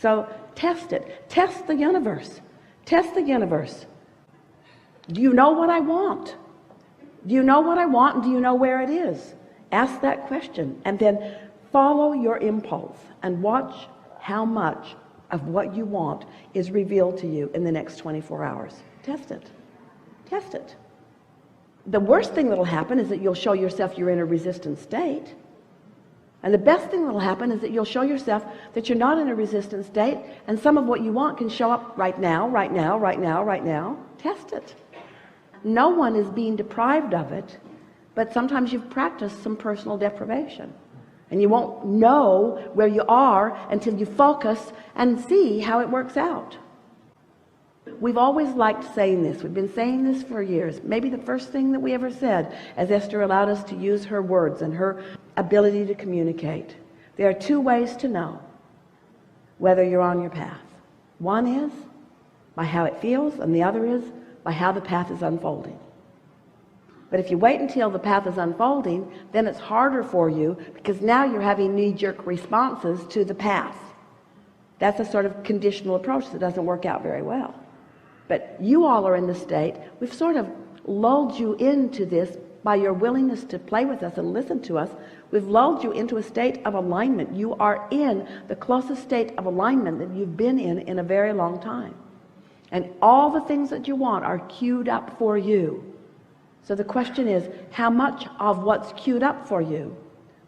So test it. Test the universe. Test the universe. Do you know what I want? Do you know what I want, and do you know where it is? Ask that question, and then follow your impulse and watch how much of what you want is revealed to you in the next 24 hours. Test it. Test it. The worst thing that'll happen is that you'll show yourself you're in a resistant state. And the best thing that'll happen is that you'll show yourself that you're not in a resistant state, and some of what you want can show up right now, right now, right now, right now. Test it. No one is being deprived of it, but sometimes you've practiced some personal deprivation. And you won't know where you are until you focus and see how it works out. We've always liked saying this. We've been saying this for years. Maybe the first thing that we ever said, as Esther allowed us to use her words and her ability to communicate. There are two ways to know whether you're on your path. One is by how it feels, and the other is by how the path is unfolding. But if you wait until the path is unfolding, then it's harder for you, because now you're having knee-jerk responses to the path. That's a sort of conditional approach that doesn't work out very well. But you all are in the state, we've sort of lulled you into this by your willingness to play with us and listen to us. We've lulled you into a state of alignment. You are in the closest state of alignment that you've been in a very long time. And all the things that you want are queued up for you. So the question is, how much of what's queued up for you?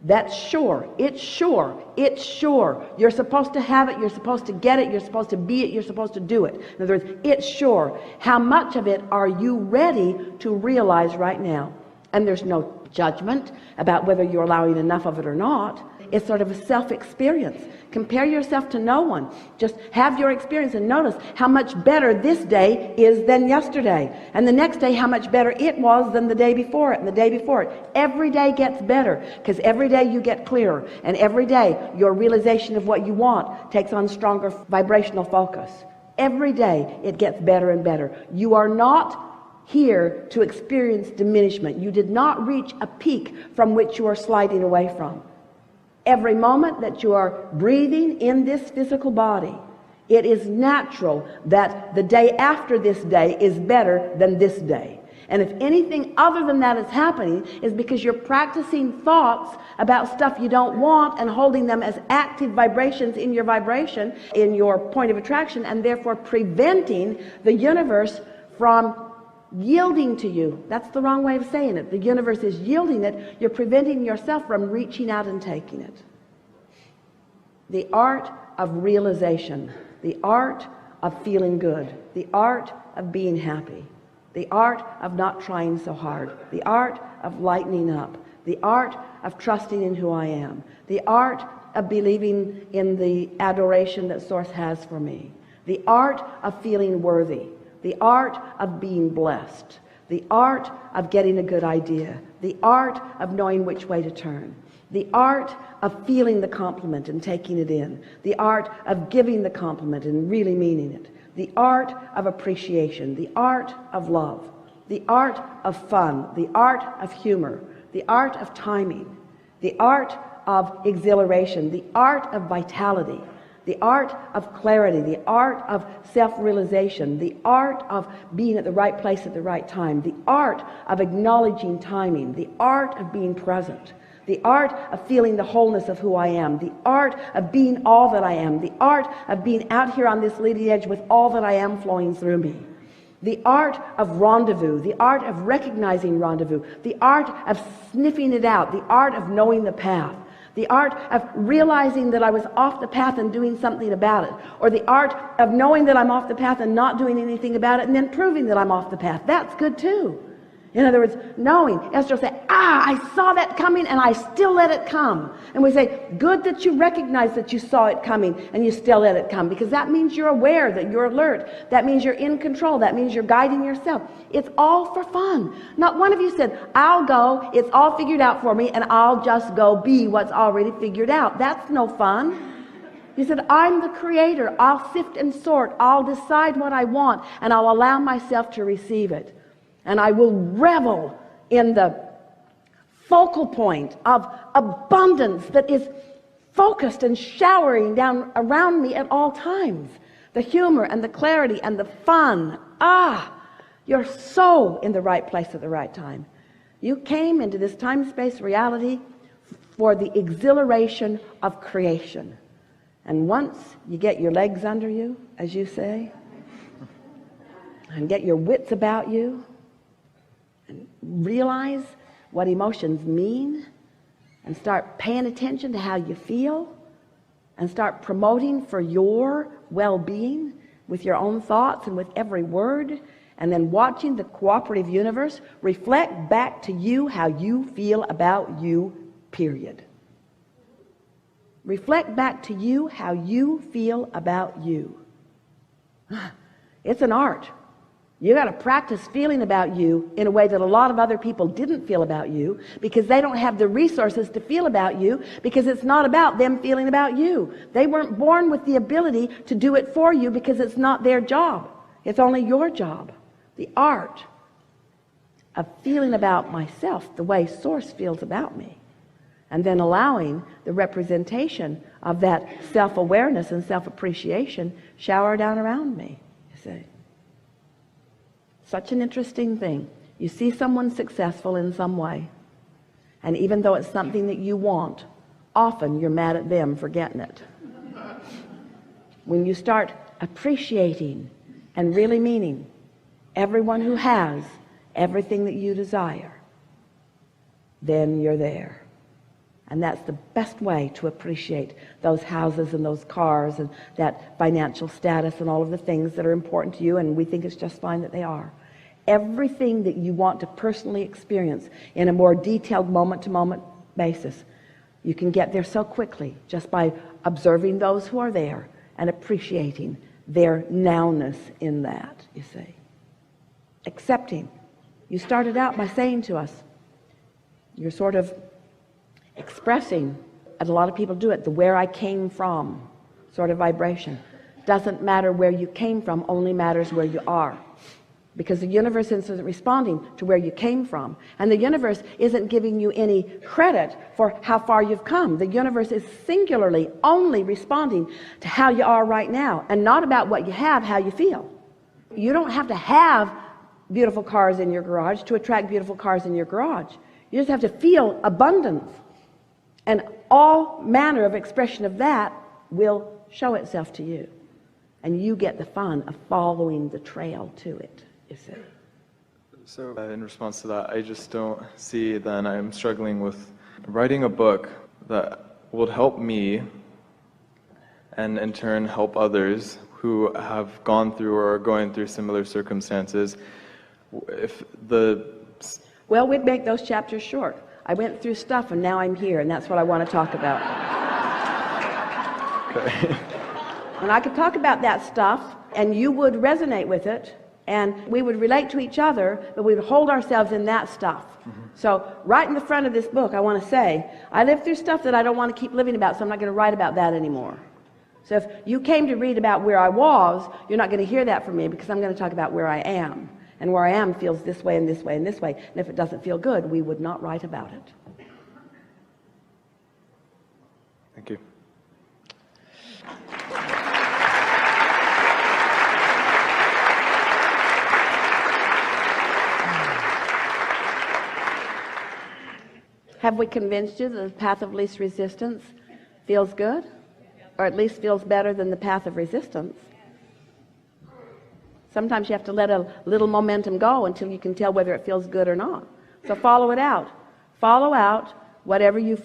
That's sure. It's sure. It's sure. You're supposed to have it. You're supposed to get it. You're supposed to be it. You're supposed to do it. In other words, it's sure. How much of it are you ready to realize right now? And there's no judgment about whether you're allowing enough of it or not. It's sort of a self-experience. Compare yourself to no one. Just have your experience and notice how much better this day is than yesterday. And the next day, how much better it was than the day before it and the day before it. Every day gets better, because every day you get clearer. And every day your realization of what you want takes on stronger vibrational focus. Every day it gets better and better. You are not here to experience diminishment. You did not reach a peak from which you are sliding away from. Every moment that you are breathing in this physical body, it is natural that the day after this day is better than this day. And if anything other than that is happening, is because you're practicing thoughts about stuff you don't want and holding them as active vibrations in your vibration, in your point of attraction, and therefore preventing the universe from yielding to you. That's the wrong way of saying it. The universe is yielding it. You're preventing yourself from reaching out and taking it. The art of realization, the art of feeling good, the art of being happy, the art of not trying so hard, the art of lightening up, the art of trusting in who I am, the art of believing in the adoration that Source has for me, the art of feeling worthy, the art of being blessed, the art of getting a good idea, the art of knowing which way to turn, the art of feeling the compliment and taking it in, the art of giving the compliment and really meaning it, the art of appreciation, the art of love, the art of fun, the art of humor, the art of timing, the art of exhilaration, the art of vitality, the art of clarity, the art of self-realization, the art of being at the right place at the right time, the art of acknowledging timing, the art of being present, the art of feeling the wholeness of who I am, the art of being all that I am, the art of being out here on this leading edge with all that I am flowing through me, the art of rendezvous, the art of recognizing rendezvous, the art of sniffing it out, the art of knowing the path, the art of realizing that I was off the path and doing something about it, or the art of knowing that I'm off the path and not doing anything about it and then proving that I'm off the path. That's good too. In other words, knowing. Esther will say, I saw that coming and I still let it come. And we say, good that you recognize that you saw it coming and you still let it come, because that means you're aware, that you're alert. That means you're in control. That means you're guiding yourself. It's all for fun. Not one of you said, I'll go, it's all figured out for me, and I'll just go be what's already figured out. That's no fun. You said, I'm the creator. I'll sift and sort. I'll decide what I want, and I'll allow myself to receive it. And I will revel in the focal point of abundance that is focused and showering down around me at all times. The humor and the clarity and the fun. You're so in the right place at the right time. You came into this time-space reality for the exhilaration of creation. And once you get your legs under you, as you say, and get your wits about you, and realize what emotions mean, and start paying attention to how you feel, and start promoting for your well-being with your own thoughts and with every word, and then watching the cooperative universe reflect back to you how you feel about you, period. Reflect back to you how you feel about you. It's an art. You got to practice feeling about you in a way that a lot of other people didn't feel about you, because they don't have the resources to feel about you, because it's not about them feeling about you. They weren't born with the ability to do it for you, because it's not their job. It's only your job. The art of feeling about myself the way Source feels about me, and then allowing the representation of that self-awareness and self-appreciation shower down around me, you see. Such an interesting thing. You see someone successful in some way, and even though it's something that you want, often you're mad at them for getting it. When you start appreciating and really meaning everyone who has everything that you desire, then you're there. And that's the best way to appreciate those houses and those cars and that financial status and all of the things that are important to you, and we think it's just fine that they are. Everything that you want to personally experience in a more detailed moment-to-moment basis, you can get there so quickly just by observing those who are there and appreciating their nowness in that, you see. Accepting. You started out by saying to us, you're sort of expressing, and a lot of people do it, the where I came from sort of vibration. Doesn't matter where you came from, only matters where you are. Because the universe isn't responding to where you came from. And the universe isn't giving you any credit for how far you've come. The universe is singularly only responding to how you are right now, and not about what you have, how you feel. You don't have to have beautiful cars in your garage to attract beautiful cars in your garage. You just have to feel abundance. And all manner of expression of that will show itself to you. And you get the fun of following the trail to it, you see. So in response to that, I just don't see then I'm struggling with writing a book that would help me and in turn help others who have gone through or are going through similar circumstances. Well, we'd make those chapters short. I went through stuff and now I'm here, and that's what I want to talk about. Okay. And I could talk about that stuff and you would resonate with it, and we would relate to each other, but we would hold ourselves in that stuff. So right in the front of this book, I want to say, I lived through stuff that I don't want to keep living about, so I'm not going to write about that anymore. So if you came to read about where I was, you're not going to hear that from me, because I'm going to talk about where I am. And where I am feels this way and this way and this way. And if it doesn't feel good, we would not write about it. Thank you. Have we convinced you that the path of least resistance feels good? Or at least feels better than the path of resistance? Sometimes you have to let a little momentum go until you can tell whether it feels good or not. So follow it out. Follow out whatever you